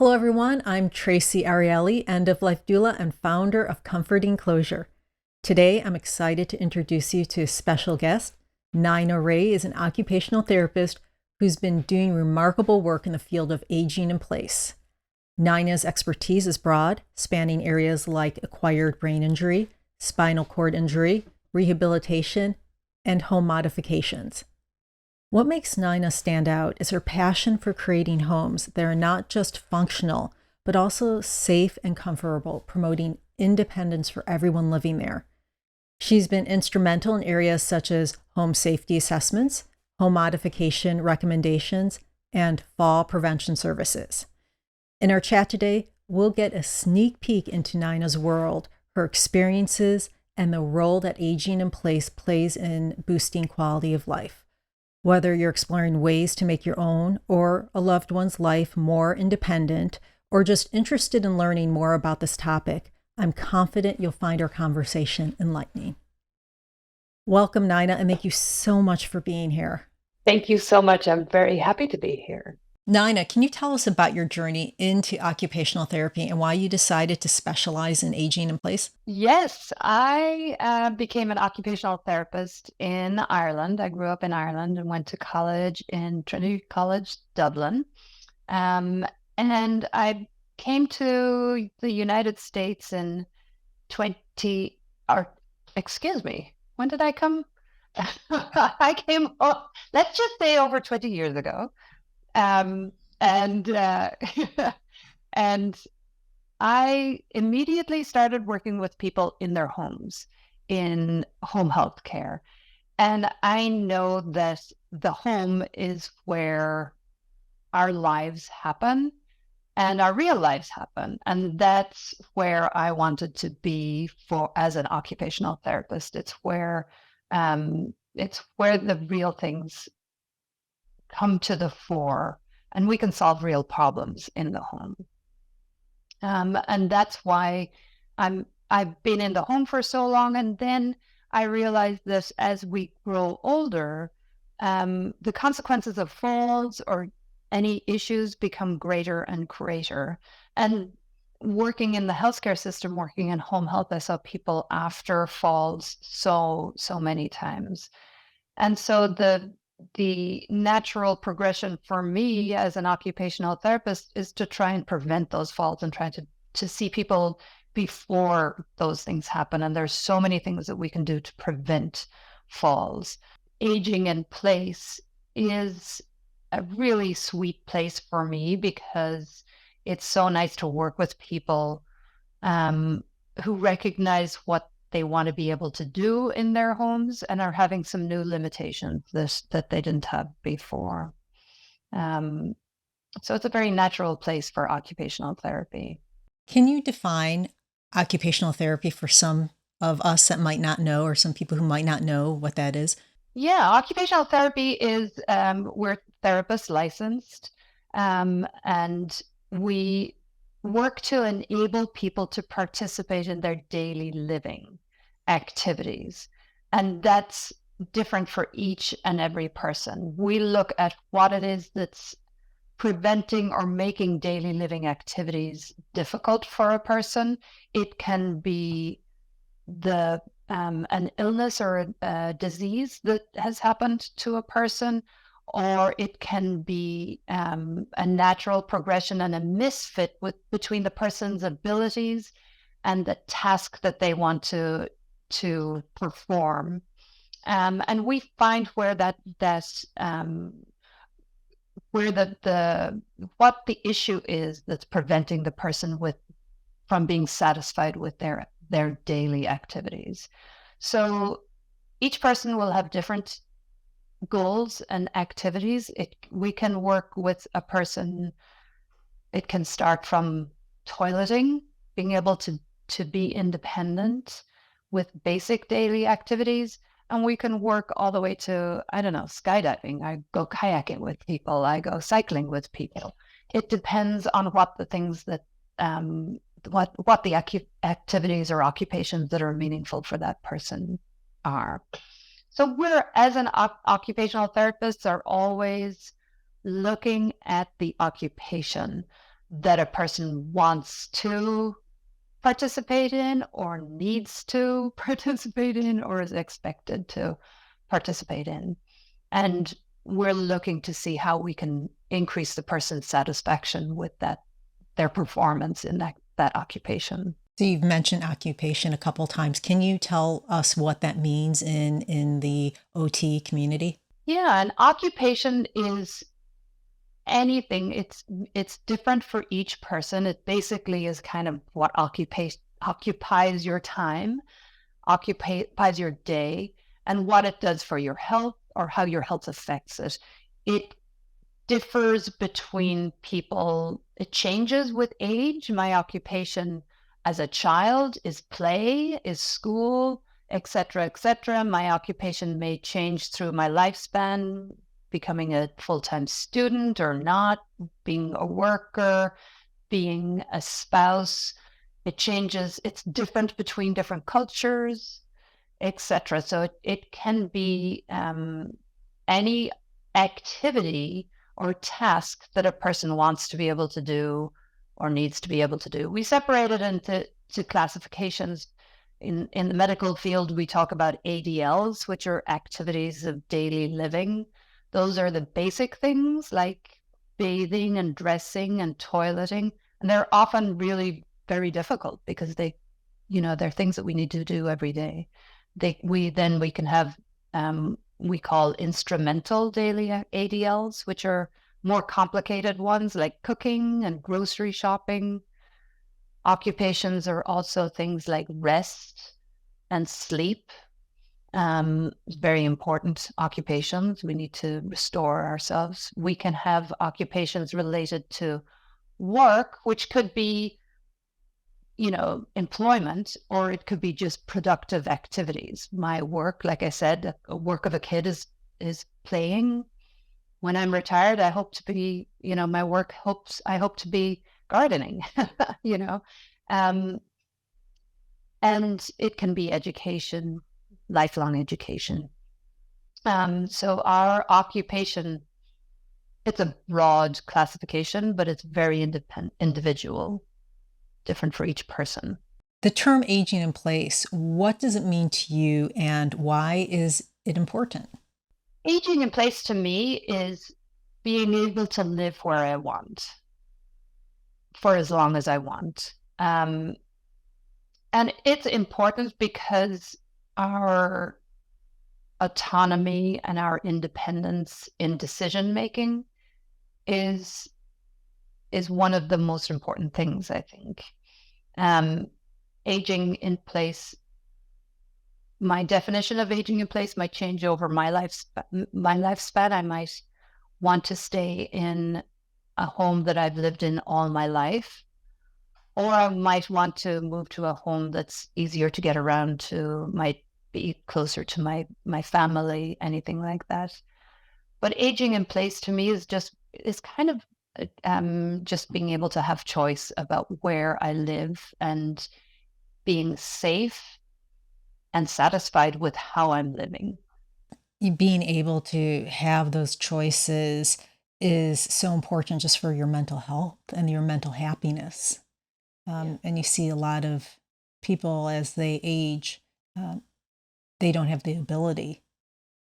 Hello, everyone. I'm Tracy Ariely, end-of-life doula and founder of Comforting Closure. Today, I'm excited to introduce you to a special guest. Nina Ray is an occupational therapist who's been doing remarkable work in the field of aging in place. Nina's expertise is broad, spanning areas like acquired brain injury, spinal cord injury, rehabilitation, and home modifications. What makes Nina stand out is her passion for creating homes that are not just functional, but also safe and comfortable, promoting independence for everyone living there. She's been instrumental in areas such as home safety assessments, home modification recommendations, and fall prevention services. In our chat today, we'll get a sneak peek into Nina's world, her experiences, and the role that aging in place plays in boosting quality of life. Whether you're exploring ways to make your own or a loved one's life more independent, or just interested in learning more about this topic, I'm confident you'll find our conversation enlightening. Welcome, Nina, and thank you so much for being here. Thank you so much. I'm very happy to be here. Nina, can you tell us about your journey into occupational therapy and why you decided to specialize in aging in place? Yes, I became an occupational therapist in Ireland. I grew up in Ireland and went to college in Trinity College, Dublin. And I came to the United States in 20, or excuse me, when did I come? I came, let's just say over 20 years ago. Um, and and I immediately started working with people in their homes, in home health care. And I know that the home is where our lives happen and our real lives happen. And that's where I wanted to be for as an occupational therapist. It's where the real things come to the fore and we can solve real problems in the home. And that's why I've been in the home for so long. And then I realized this as we grow older, the consequences of falls or any issues become greater and greater. And working in the healthcare system, working in home health, I saw people after falls so many times. And so the natural progression for me as an occupational therapist is to try and prevent those falls and try to see people before those things happen. And there's so many things that we can do to prevent falls. Aging in place is a really sweet place for me because it's so nice to work with people who recognize what they want to be able to do in their homes and are having some new limitations that they didn't have before. So it's a very natural place for occupational therapy. Can you define occupational therapy for some of us that might not know, or some people who might not know what that is? Yeah, occupational therapy is we're therapists licensed, and we work to enable people to participate in their daily living activities. And that's different for each and every person. We look at what it is that's preventing or making daily living activities difficult for a person. It can be the an illness or a disease that has happened to a person, or it can be a natural progression and a misfit between the person's abilities and the task that they want to perform. And we find where where the what the issue is that's preventing the person from being satisfied with their daily activities. So each person will have different goals and activities. We can work with a person. It can start from toileting, being able to be independent with basic daily activities. And we can work all the way to, I don't know, skydiving. I go kayaking with people. I go cycling with people. It depends on what the things that what the activities or occupations that are meaningful for that person are. So we're, as an occupational therapists, are always looking at the occupation, that a person wants to participate in or needs to participate in or is expected to participate in. And we're looking to see how we can increase the person's satisfaction with their performance in that occupation. So you've mentioned occupation a couple times. Can you tell us what that means in the OT community? Yeah, an occupation is anything. It's different for each person. It basically is kind of what occupies your time, occupies your day, and what it does for your health or how your health affects it. It differs between people. It changes with age. My occupation as a child is play, is school, etc., etc. My occupation may change through my lifespan, becoming a full-time student or not, being a worker, being a spouse. It changes. It's different between different cultures, etc. So it can be any activity or task that a person wants to be able to do or needs to be able to do. We separate it into classifications. In the medical field, we talk about ADLs, which are activities of daily living. Those are the basic things like bathing and dressing and toileting. And they're often really very difficult because they're things that we need to do every day. We can have we call instrumental daily ADLs, which are more complicated ones like cooking and grocery shopping. Occupations are also things like rest and sleep. Very important occupations. We need to restore ourselves. We can have occupations related to work, which could be employment, or it could be just productive activities. My work, like I said, a work of a kid is playing. When I'm retired, I hope to be, I hope to be gardening, and it can be education, lifelong education. So our occupation, it's a broad classification, but it's very individual, different for each person. The term aging in place, what does it mean to you and why is it important? Aging in place to me is being able to live where I want for as long as I want. And it's important because our autonomy and our independence in decision making is one of the most important things, I think. Aging in place, my definition of aging in place might change over my lifespan. I might want to stay in a home that I've lived in all my life, or I might want to move to a home that's easier to get around to, might be closer to my family, anything like that. But aging in place to me is kind of just being able to have choice about where I live and being safe and satisfied with how I'm living. Being able to have those choices is so important just for your mental health and your mental happiness. And you see a lot of people as they age, they don't have the ability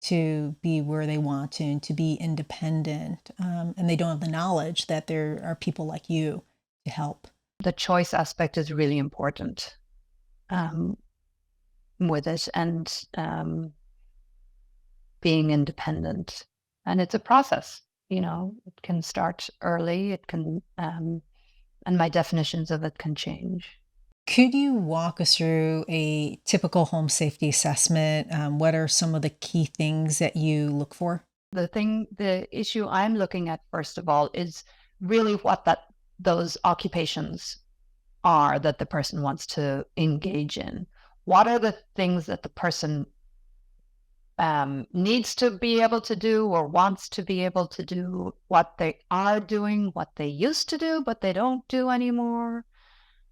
to be where they want to and to be independent. And they don't have the knowledge that there are people like you to help. The choice aspect is really important with it, and being independent. And it's a process, it can start early, it can, and my definitions of it can change. Could you walk us through a typical home safety assessment? What are some of the key things that you look for? The issue I'm looking at, first of all, is really what those occupations are that the person wants to engage in. What are the things that the person needs to be able to do or wants to be able to do, what they are doing, what they used to do, but they don't do anymore.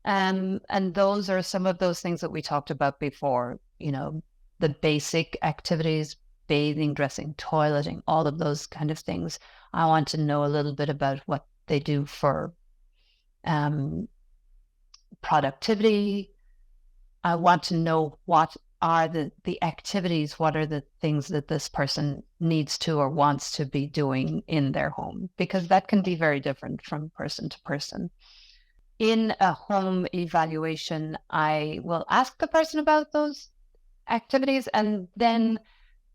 And those are some of those things that we talked about before, the basic activities, bathing, dressing, toileting, all of those kind of things. I want to know a little bit about what they do for um, productivity. I want to know what are the activities, what are the things that this person needs to or wants to be doing in their home, because that can be very different from person to person. In a home evaluation, I will ask the person about those activities, and then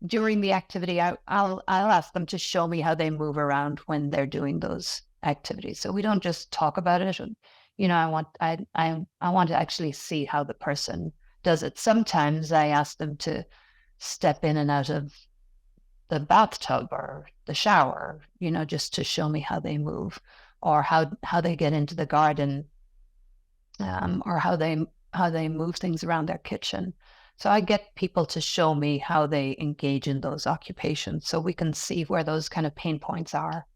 during the activity, I'll ask them to show me how they move around when they're doing those activities. So we don't just talk about it. I want to actually see how the person does it. Sometimes I ask them to step in and out of the bathtub or the shower, just to show me how they move, or how they get into the garden, or how they move things around their kitchen. So I get people to show me how they engage in those occupations, so we can see where those kind of pain points are.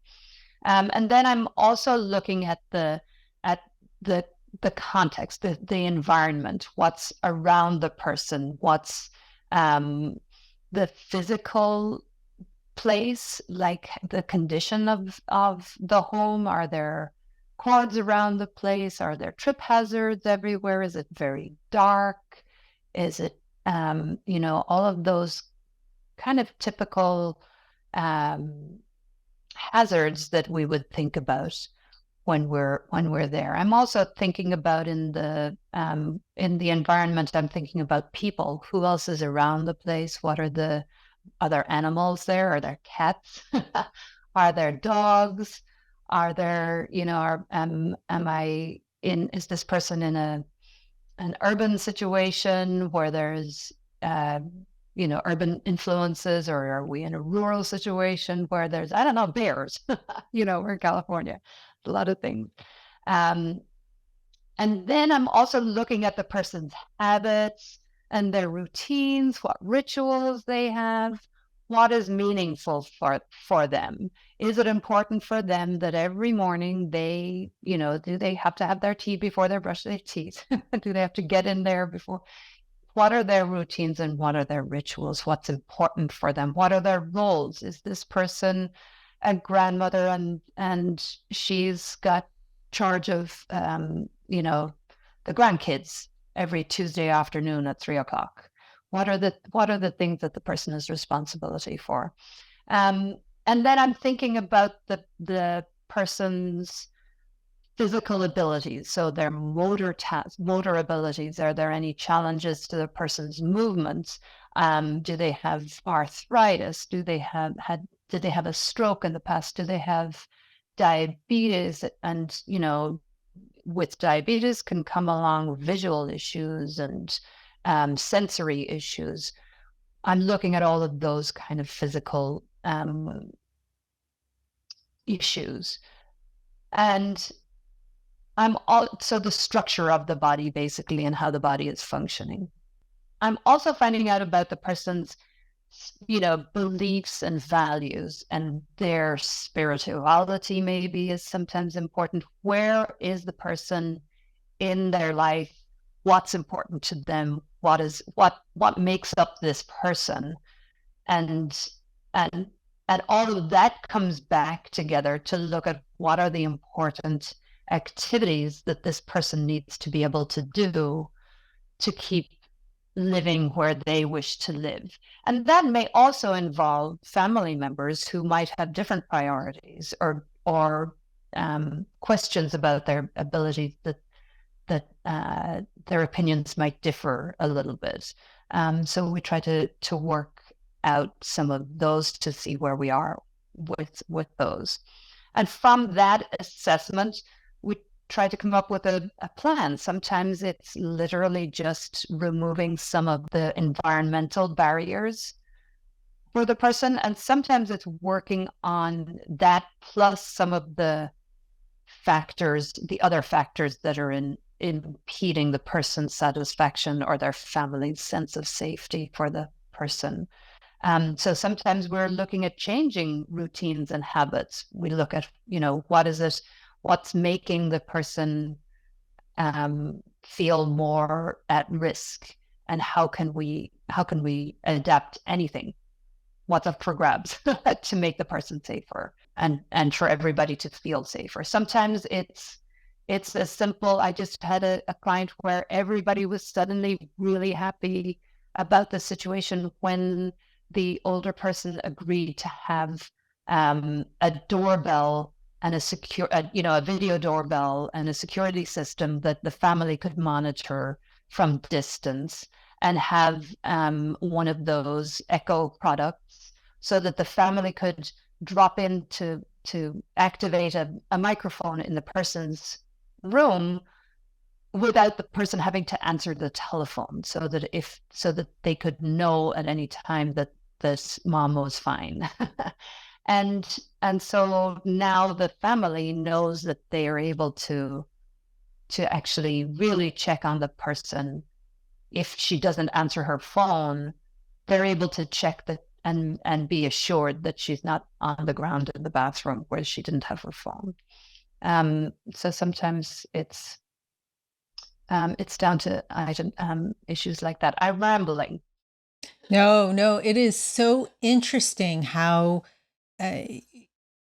And then I'm also looking at the context, the environment, what's around the person, what's the physical place, like the condition of the home. Are there cords around the place? Are there trip hazards everywhere? Is it very dark? Is it, all of those kind of typical hazards that we would think about when we're there. I'm also thinking about in the environment. I'm thinking about people. Who else is around the place? What are the other animals there? Are there cats? Are there dogs? Are there, is this person in an urban situation where there's, urban influences, or are we in a rural situation where there's, I don't know, bears? We're in California, a lot of things. And then I'm also looking at the person's habits and their routines, what rituals they have, what is meaningful for them. Is it important for them that every morning they, do they have to have their tea before they brush their teeth? Do they have to get in there before? What are their routines and what are their rituals? What's important for them? What are their roles? Is this person a grandmother and she's got charge of, the grandkids every Tuesday afternoon at 3:00? What are the things that the person has responsibility for? And then I'm thinking about the person's physical abilities, so their motor abilities. Are there any challenges to the person's movements? Do they have arthritis? Did they have a stroke in the past? Do they have diabetes? And with diabetes can come along visual issues and sensory issues. I'm looking at all of those kind of physical issues. And so the structure of the body, basically, and how the body is functioning. I'm also finding out about the person's, beliefs and values, and their spirituality maybe is sometimes important. Where is the person in their life? What's important to them? What makes up this person? And all of that comes back together to look at what are the important activities that this person needs to be able to do to keep living where they wish to live. And that may also involve family members who might have different priorities or questions about their abilities, that their opinions might differ a little bit. So we try to work out some of those to see where we are with those. And from that assessment, we try to come up with a plan. Sometimes it's literally just removing some of the environmental barriers for the person. And sometimes it's working on that plus some of the other factors that are impeding the person's satisfaction or their family's sense of safety for the person. So sometimes we're looking at changing routines and habits. We look at, what's making the person feel more at risk, and how can we adapt anything? What's up for grabs to make the person safer and for everybody to feel safer? Sometimes it's It's as simple. I just had a client where everybody was suddenly really happy about the situation when the older person agreed to have a doorbell and a video doorbell and a security system that the family could monitor from distance, and have one of those Echo products so that the family could drop in to activate a microphone in the person's room without the person having to answer the telephone, so that they could know at any time that this mom was fine. And so now the family knows that they are able to actually really check on the person. If she doesn't answer her phone, they're able to check that and be assured that she's not on the ground in the bathroom where she didn't have her phone. So sometimes it's down to issues like that. I'm rambling. No, no, it is so interesting how uh,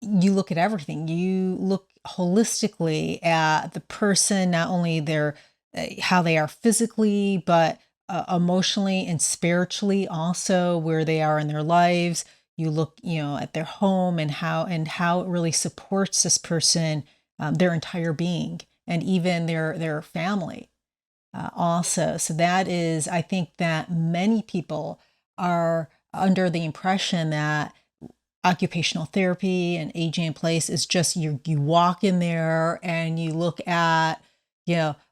you look at everything. You look holistically at the person, not only their how they are physically, but emotionally and spiritually, also where they are in their lives. You look, at their home and how it really supports this person, their entire being, and even their family also. So that is, I think that many people are under the impression that occupational therapy and aging in place is just you walk in there and you look at,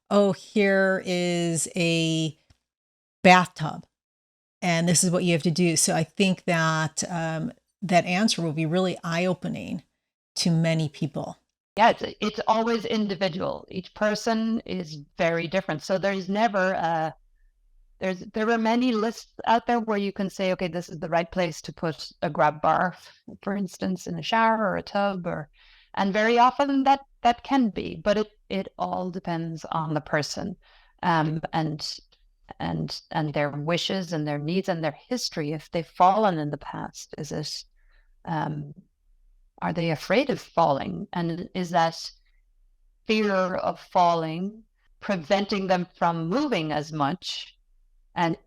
oh, here is a bathtub and this is what you have to do. So I think that that answer will be really eye-opening to many people. Yeah, it's always individual. Each person is very different. So there's never there are many lists out there where you can say, okay, this is the right place to put a grab bar, for instance, in a shower or a tub, and very often that can be, but it all depends on the person, and their wishes and their needs and their history. If they've fallen in the past, um, are they afraid of falling? And is that fear of falling preventing them from moving as much? And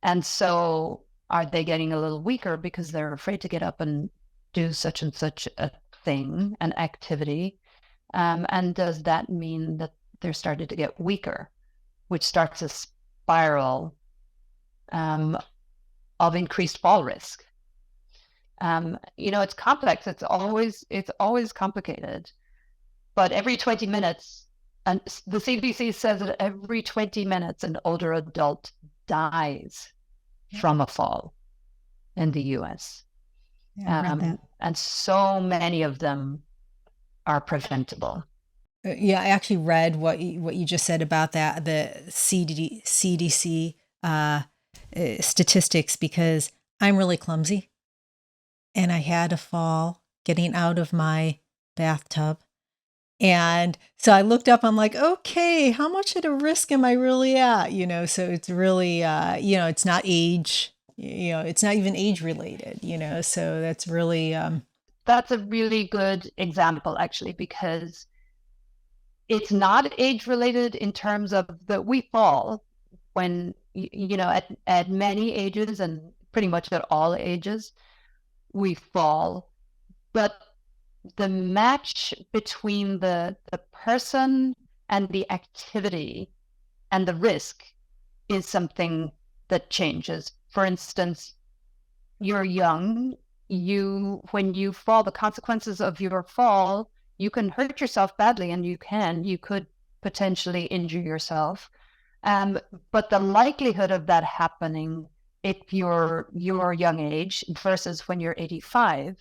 and so are they getting a little weaker because they're afraid to get up and do such and such a thing, an activity? And does that mean that they're starting to get weaker, which starts a spiral of increased fall risk? It's complex. It's always complicated. But every 20 minutes, and the CDC says that every 20 minutes, an older adult dies from a fall in the US. Yeah, I read that. And so many of them are preventable. Yeah, I actually read what you just said about that, the CDC statistics, because I'm really clumsy and I had a fall getting out of my bathtub. And so I looked up, I'm like, okay, how much at a risk am I really at? So it's really, it's not age, it's not even age related, so that's really, That's a really good example, actually, because it's not age related in terms of that we fall when, at many ages, and pretty much at all ages, we fall. But the match between the person and the activity and the risk is something that changes. For instance, you're young, when you fall, the consequences of your fall, you can hurt yourself badly, and you could potentially injure yourself. But the likelihood of that happening if you're your young age versus when you're 85,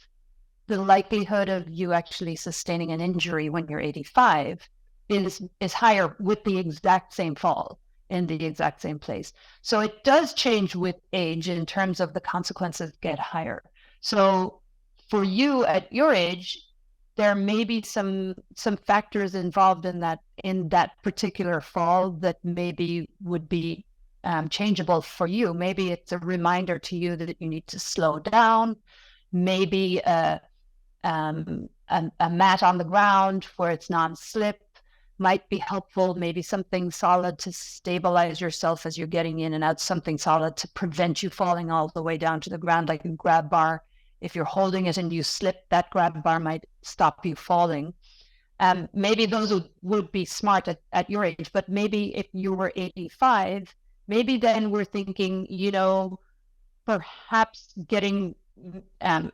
the likelihood of you actually sustaining an injury when you're 85 is higher with the exact same fall in the exact same place. So it does change with age in terms of the consequences get higher. So for you at your age, there may be some factors involved in that particular fall that maybe would be changeable for you. Maybe it's a reminder to you that you need to slow down. Maybe a mat on the ground where it's non-slip, might be helpful. Maybe something solid to stabilize yourself as you're getting in and out, something solid to prevent you falling all the way down to the ground, like a grab bar. If you're holding it and you slip, that grab bar might stop you falling. Maybe those would be smart at your age, but maybe if you were 85, maybe then we're thinking, perhaps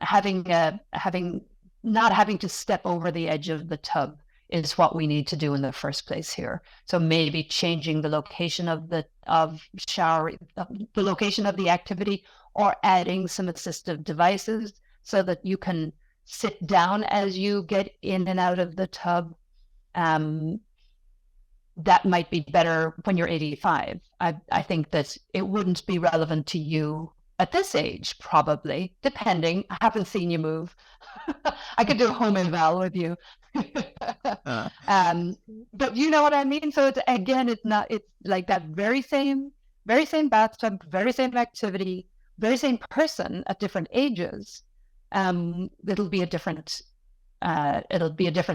having not having to step over the edge of the tub is what we need to do in the first place here. So maybe changing the location of the location of the activity, or adding some assistive devices so that you can sit down as you get in and out of the tub. That might be better when you're 85. I think that it wouldn't be relevant to you at this age, probably, depending. I haven't seen you move. I could do a home eval with you. But you know what I mean? So it's like that very same bathtub, very same activity, very same person at different ages. It'll be a different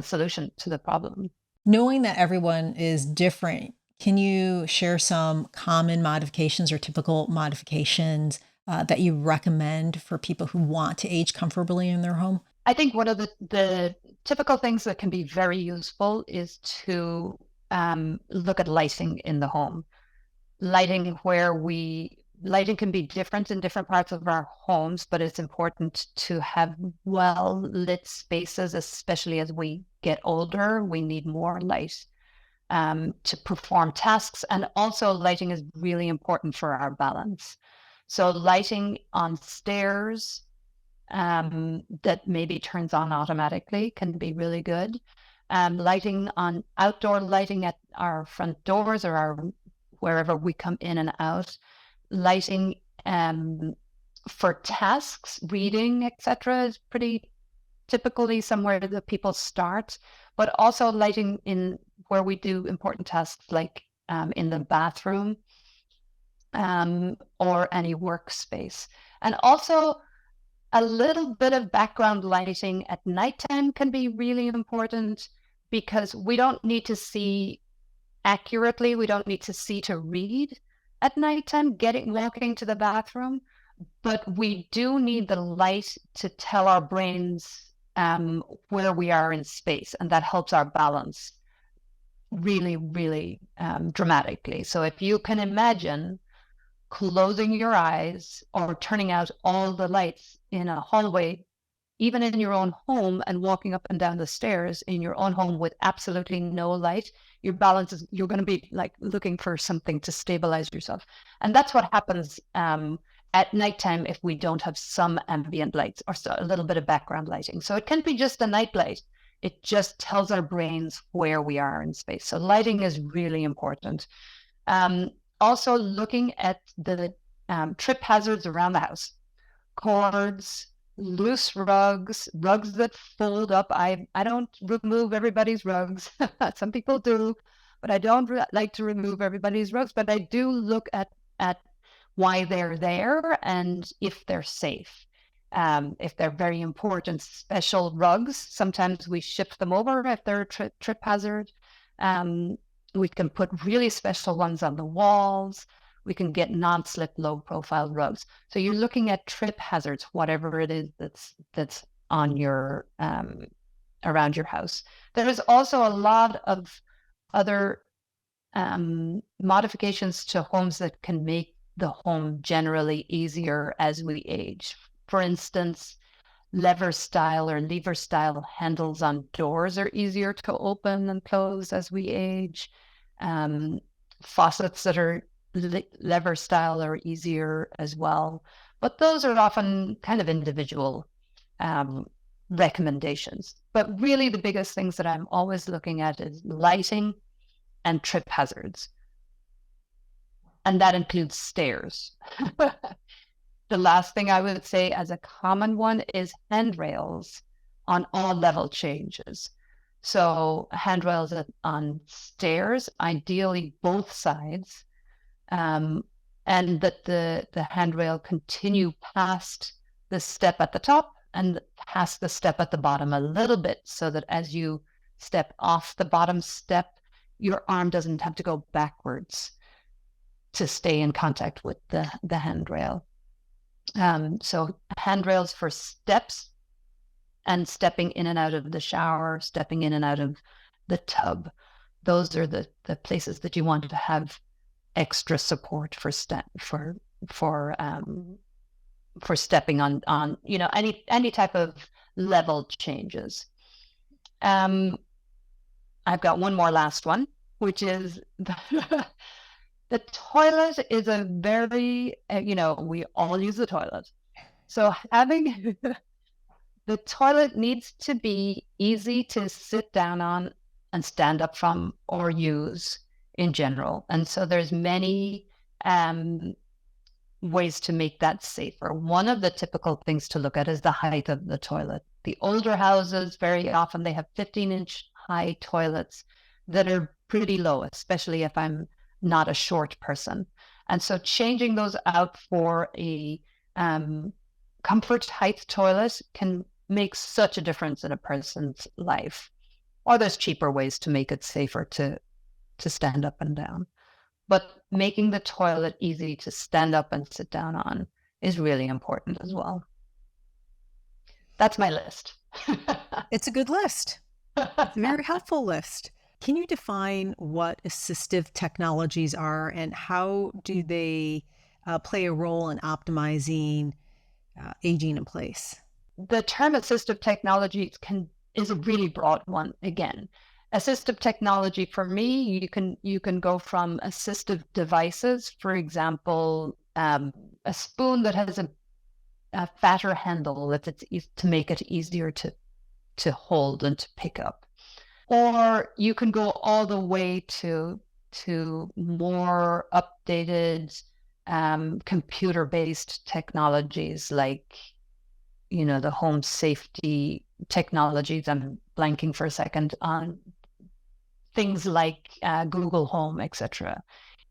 solution to the problem. Knowing that everyone is different, can you share some common modifications or typical modifications that you recommend for people who want to age comfortably in their home? I think one of the typical things that can be very useful is to look at lighting in the home. Lighting can be different in different parts of our homes, but it's important to have well lit spaces, especially as we get older. We need more light to perform tasks. And also lighting is really important for our balance. So lighting on stairs that maybe turns on automatically can be really good. Outdoor lighting at our front doors or wherever we come in and out. Lighting for tasks, reading, etc., is pretty typically somewhere that people start, but also lighting in where we do important tasks, like in the bathroom or any workspace. And also a little bit of background lighting at nighttime can be really important, because we don't need to see accurately. We don't need to see to read at nighttime, walking to the bathroom, but we do need the light to tell our brains where we are in space, and that helps our balance really, really dramatically. So if you can imagine closing your eyes or turning out all the lights in a hallway, even in your own home, and walking up and down the stairs in your own home with absolutely no light, you're going to be like looking for something to stabilize yourself. And that's what happens at nighttime if we don't have some ambient lights or a little bit of background lighting. So it can be just a night light. It just tells our brains where we are in space. So lighting is really important. Also looking at the trip hazards around the house. Cords, loose rugs that fold up. I don't remove everybody's rugs. Some people do, but I don't like to remove everybody's rugs. But I do look at why they're there and if they're safe. If they're very important special rugs, sometimes we ship them over if they're a trip hazard. We can put really special ones on the walls. We can get non-slip, low-profile rugs. So you're looking at trip hazards, whatever it is that's on your around your house. There is also a lot of other modifications to homes that can make the home generally easier as we age. For instance, lever style handles on doors are easier to open and close as we age. Faucets that are lever style are easier as well, but those are often kind of individual recommendations. But really the biggest things that I'm always looking at is lighting and trip hazards, and that includes stairs. The last thing I would say as a common one is handrails on all level changes. So handrails on stairs, ideally both sides, and that the handrail continue past the step at the top and past the step at the bottom a little bit, so that as you step off the bottom step, your arm doesn't have to go backwards to stay in contact with the handrail. So handrails for steps and stepping in and out of the shower, stepping in and out of the tub. Those are the places that you want to have extra support for stepping on any type of level changes. I've got one more last one, which is the toilet is a very, we all use the toilet. So having the toilet needs to be easy to sit down on and stand up from or use in general. And so there's many ways to make that safer. One of the typical things to look at is the height of the toilet. The older houses, very often they have 15-inch high toilets that are pretty low, especially if I'm not a short person. And so changing those out for a comfort height toilet can make such a difference in a person's life. Or there's cheaper ways to make it safer to stand up and down. But making the toilet easy to stand up and sit down on is really important as well. That's my list. It's a good list. It's a very helpful list. Can you define what assistive technologies are and how do they play a role in optimizing aging in place? The term assistive technologies is a really broad one. Again, assistive technology for me, you can go from assistive devices, for example, a spoon that has a fatter handle to make it easier to hold and to pick up, or you can go all the way to more updated computer-based technologies like the home safety technologies. I'm blanking for a second on things like Google Home, etc.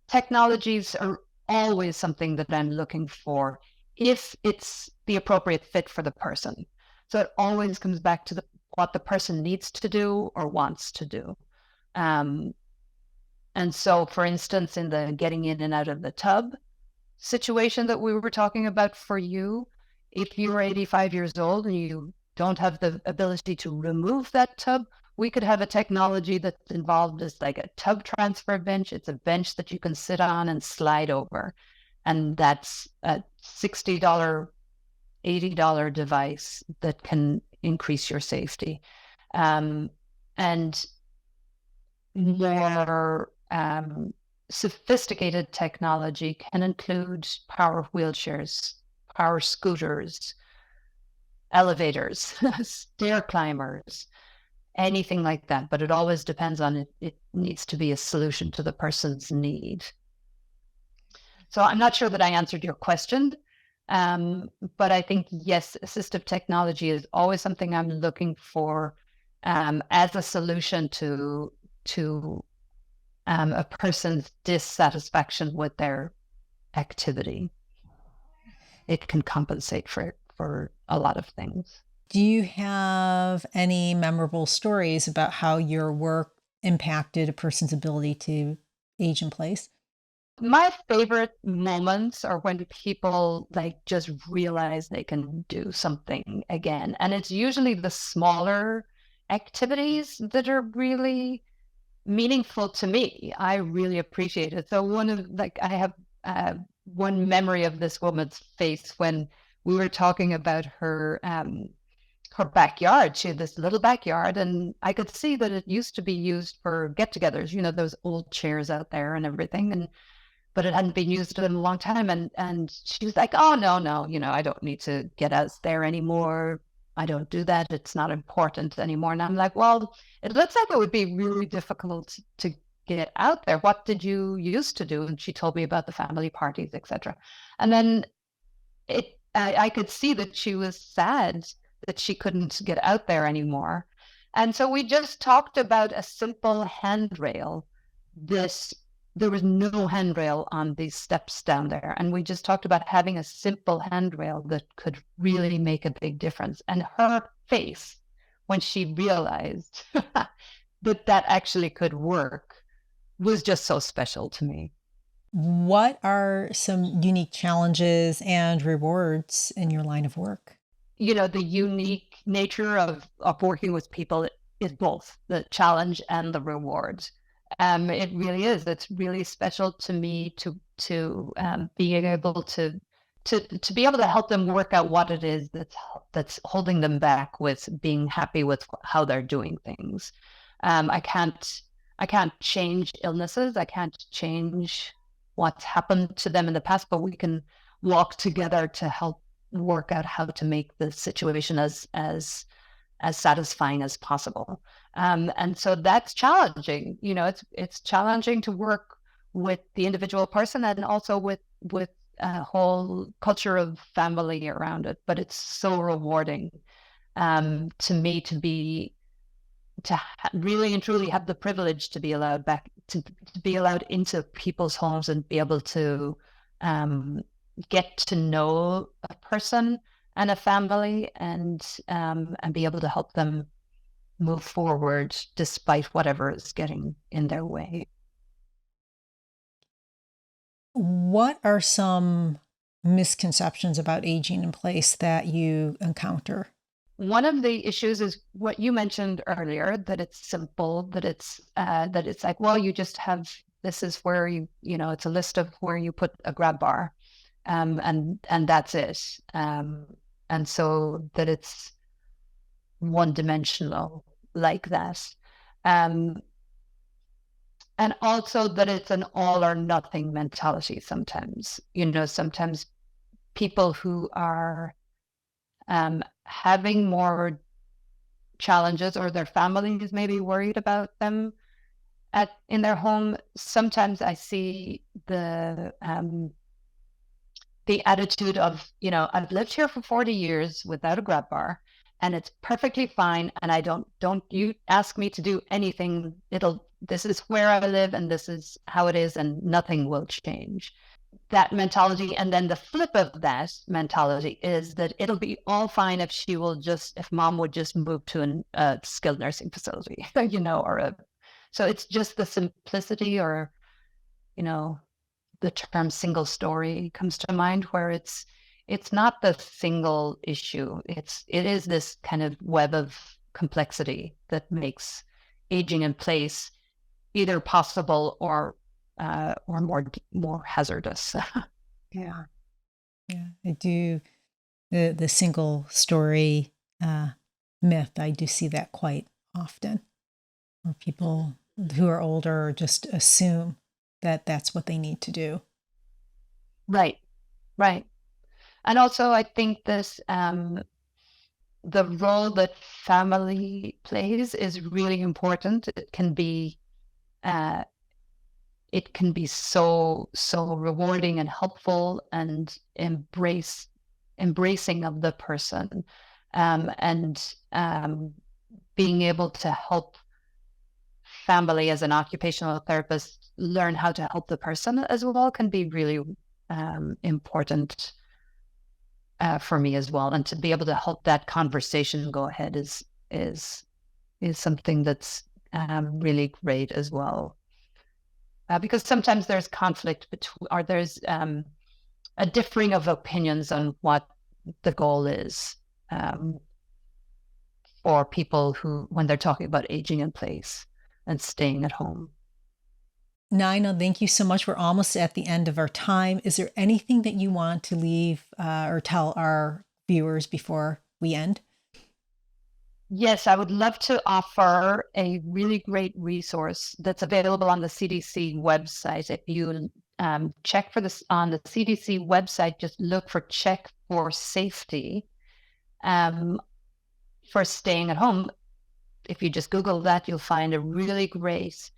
Technologies are always something that I'm looking for if it's the appropriate fit for the person. So it always comes back to what the person needs to do or wants to do. And so, for instance, in the getting in and out of the tub situation that we were talking about for you, if you're 85 years old and you don't have the ability to remove that tub, we could have a technology that's involved as like a tub transfer bench. It's a bench that you can sit on and slide over. And that's a $60, $80 device that can increase your safety. And more sophisticated technology can include power wheelchairs, power scooters, elevators, stair climbers, anything like that. But it always depends on it. It needs to be a solution to the person's need. So I'm not sure that I answered your question, but I think, yes, assistive technology is always something I'm looking for as a solution to a person's dissatisfaction with their activity. It can compensate for a lot of things. Do you have any memorable stories about how your work impacted a person's ability to age in place? My favorite moments are when people just realize they can do something again. And it's usually the smaller activities that are really meaningful to me. I really appreciate it. So I have one memory of this woman's face when we were talking about her backyard. She had this little backyard, and I could see that it used to be used for get-togethers, those old chairs out there and everything, but it hadn't been used in a long time. And she was like, oh, no, I don't need to get out there anymore. I don't do that. It's not important anymore. And I'm like, well, it looks like it would be really difficult to get out there. What did you used to do? And she told me about the family parties, etc. And then I could see that she was sad that she couldn't get out there anymore. And so we just talked about a simple handrail. There was no handrail on these steps down there. And we just talked about having a simple handrail that could really make a big difference. And her face, when she realized that actually could work, was just so special to me. What are some unique challenges and rewards in your line of work? The unique nature of working with people is both the challenge and the reward. It really is. It's really special to me to being able to be able to help them work out what it is that's holding them back with being happy with how they're doing things. I can't change illnesses. I can't change what's happened to them in the past, but we can walk together to help work out how to make the situation as satisfying as possible. And so that's challenging. It's challenging to work with the individual person and also with a whole culture of family around it. But it's so rewarding to me to really and truly have the privilege to be allowed back to be allowed into people's homes and be able to get to know a person and a family and be able to help them move forward despite whatever is getting in their way. What are some misconceptions about aging in place that you encounter? One of the issues is what you mentioned earlier, that it's simple, that it's like, well, you just have this is where it's a list of where you put a grab bar, and that's it, and so that it's one dimensional like that, um, and also that it's an all or nothing mentality. Sometimes people who are having more challenges or their family is maybe worried about them in their home. Sometimes I see the attitude of, I've lived here for 40 years without a grab bar and it's perfectly fine. And I don't you ask me to do anything. This is where I live and this is how it is and nothing will change. That mentality. And then the flip of that mentality is that it'll be all fine if mom would just move to a skilled nursing facility, so it's just the simplicity, or, the term single story comes to mind, where it's not the single issue. It is this kind of web of complexity that makes aging in place either possible or more hazardous. Yeah. Yeah, I do. The single story uh, myth, I do see that quite often, where people who are older just assume that that's what they need to do. Right, right. And also, I think the role that family plays is really important. Uh, it can be so rewarding and helpful and embracing of the person, and being able to help family as an occupational therapist learn how to help the person as well can be really important for me as well. And to be able to help that conversation go ahead is something that's really great as well. Because sometimes there's conflict between, or there's a differing of opinions on what the goal is, for people when they're talking about aging in place and staying at home. Nina, thank you so much. We're almost at the end of our time. Is there anything that you want to leave or tell our viewers before we end? Yes, I would love to offer a really great resource that's available on the CDC website. If you check for this on the CDC website, just look for check for safety, for staying at home. If you just Google that, you'll find a really great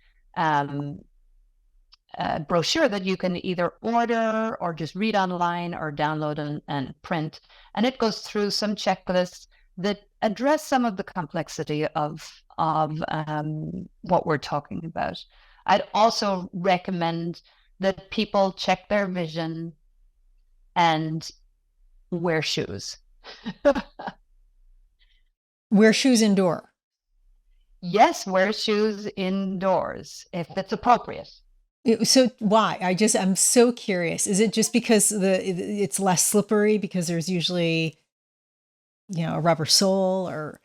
brochure that you can either order or just read online or download and print. And it goes through some checklists that address some of the complexity of what we're talking about. I'd also recommend that people check their vision and wear shoes. Wear shoes indoor. Yes, wear shoes indoors if it's appropriate. So why? I'm so curious. Is it just because it's less slippery because there's usually, a rubber sole or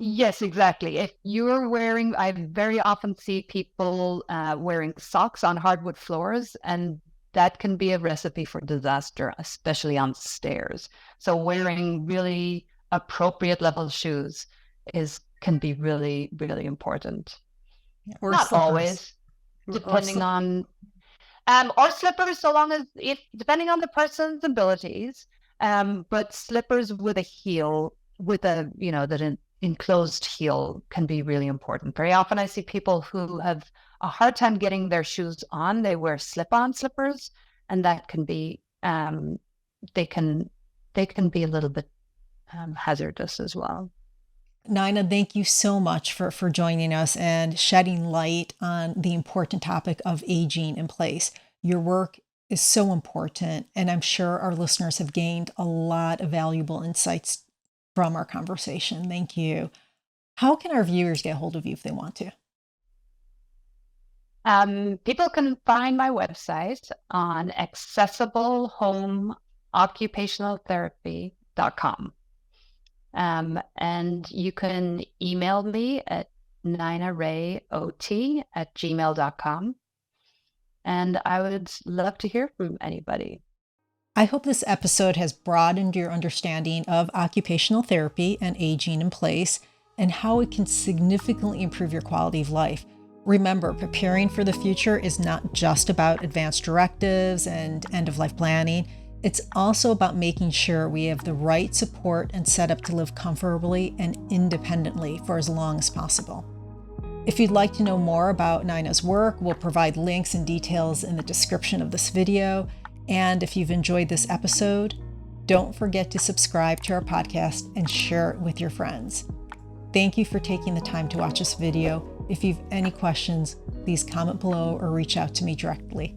Yes, exactly. If you're wearing, I very often see people wearing socks on hardwood floors, and that can be a recipe for disaster, especially on stairs. So wearing really appropriate level shoes is can be really, really important. or Not slippers always, or depending slip? on or slippers, so long as if depending on the person's abilities. But slippers with a heel, with a that enclosed heel, can be really important. Very often, I see people who have a hard time getting their shoes on. They wear slip-on slippers, and that can be they can they can be a little bit hazardous as well. Nina, thank you so much for joining us and shedding light on the important topic of aging in place. Your work is so important, and I'm sure our listeners have gained a lot of valuable insights from our conversation. Thank you. How can our viewers get hold of you if they want to? People can find my website on accessiblehomeoccupationaltherapy.com. And you can email me at ninarayot@gmail.com. And I would love to hear from anybody. I hope this episode has broadened your understanding of occupational therapy and aging in place and how it can significantly improve your quality of life. Remember, preparing for the future is not just about advanced directives and end of life planning. It's also about making sure we have the right support and setup to live comfortably and independently for as long as possible. If you'd like to know more about Nina's work, we'll provide links and details in the description of this video. And if you've enjoyed this episode, don't forget to subscribe to our podcast and share it with your friends. Thank you for taking the time to watch this video. If you have any questions, please comment below or reach out to me directly.